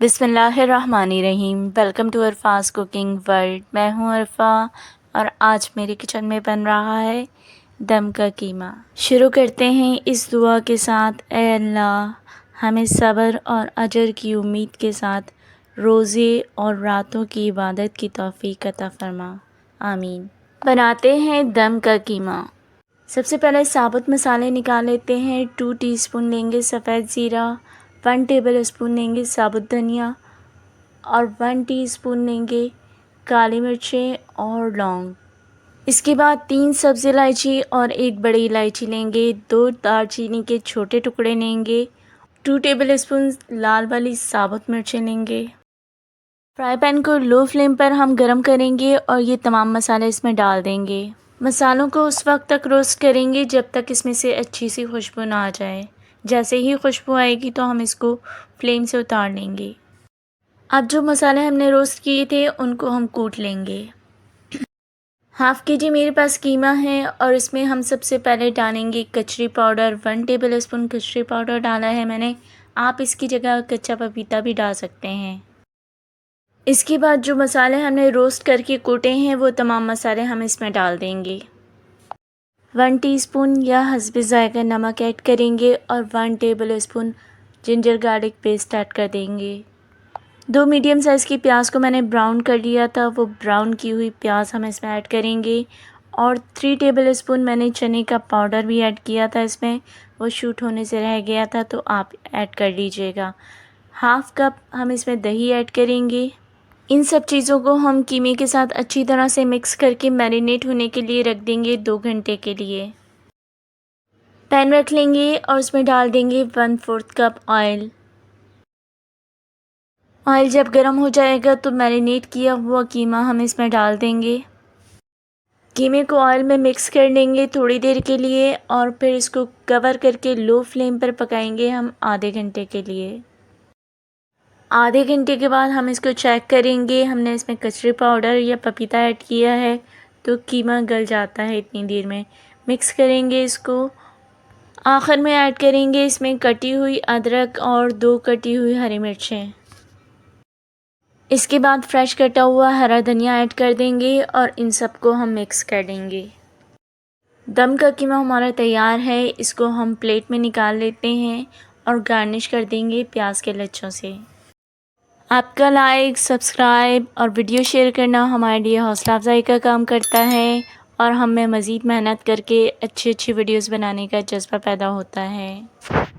बिस्मिल्लाहिर्रहमानिर्रहीम। Welcome to Arfa's cooking world. मैं हूं अरफा और आज मेरे किचन में बन रहा है दम का कीमा। शुरू करते हैं इस दुआ के साथ, ए अल्लाह हमें सब्र और अजर की उम्मीद के साथ रोज़े और रातों की इबादत की तौफीक अता फरमा, आमीन। बनाते हैं दम का कीमा। सबसे पहले साबुत मसाले निकाल लेते हैं। 2 टीस्पून लेंगे सफ़ेद ज़ीरा, 1 टेबल स्पून लेंगे साबुत धनिया और 1 टीस्पून लेंगे काली मिर्चें और लौंग। इसके बाद 3 सब्ज़ इलायची और 1 बड़ी इलायची लेंगे। 2 दालचीनी के छोटे टुकड़े लेंगे। 2 टेबल स्पून लाल वाली साबुत मिर्चें लेंगे। फ्राई पैन को लो फ्लेम पर हम गरम करेंगे और ये तमाम मसाले इसमें डाल देंगे। मसालों को उस वक्त तक रोस्ट करेंगे जब तक इसमें से अच्छी सी खुशबू ना आ जाए। जैसे ही खुशबू आएगी तो हम इसको फ्लेम से उतार लेंगे। अब जो मसाले हमने रोस्ट किए थे उनको हम कूट लेंगे। हाफ़ के जी मेरे पास कीमा है और इसमें हम सबसे पहले डालेंगे कचरी पाउडर। 1 टेबल स्पून कचरी पाउडर डाला है मैंने। आप इसकी जगह कच्चा पपीता भी डाल सकते हैं। इसके बाद जो मसाले हमने रोस्ट करके कूटे हैं वो तमाम मसाले हम इसमें डाल देंगे। 1 टीस्पून या हस्बे ज़ायक़ा नमक ऐड करेंगे और 1 table spoon ginger garlic paste add कर देंगे। 2 मीडियम साइज़ की प्याज को मैंने ब्राउन कर लिया था, वो ब्राउन की हुई प्याज हम इसमें ऐड करेंगे। और 3 टेबल स्पून मैंने चने का पाउडर भी ऐड किया था इसमें, वो शूट होने से रह गया था तो आप ऐड कर लीजिएगा। हाफ़ कप हम इसमें दही ऐड करेंगे। इन सब चीज़ों को हम कीमे के साथ अच्छी तरह से मिक्स करके मैरिनेट होने के लिए रख देंगे 2 घंटे के लिए। पैन रख लेंगे और उसमें डाल देंगे 1/4 कप ऑयल। ऑयल जब गर्म हो जाएगा तो मैरिनेट किया हुआ कीमा हम इसमें डाल देंगे। कीमे को ऑयल में मिक्स कर लेंगे थोड़ी देर के लिए और फिर इसको कवर करके लो फ्लेम पर पकाएंगे हम आधे घंटे के लिए। आधे घंटे के बाद हम इसको चेक करेंगे। हमने इसमें कचरी पाउडर या पपीता ऐड किया है तो कीमा गल जाता है इतनी देर में। मिक्स करेंगे इसको। आखिर में ऐड करेंगे इसमें कटी हुई अदरक और 2 कटी हुई हरी मिर्चें। इसके बाद फ्रेश कटा हुआ हरा धनिया ऐड कर देंगे और इन सब को हम मिक्स कर देंगे। दम का कीमा हमारा तैयार है। इसको हम प्लेट में निकाल लेते हैं और गार्निश कर देंगे प्याज के लच्छों से। आपका लाइक, सब्सक्राइब और वीडियो शेयर करना हमारे लिए हौसला अफजाई का काम करता है और हम में मज़ीद मेहनत करके अच्छी वीडियोस बनाने का जज्बा पैदा होता है।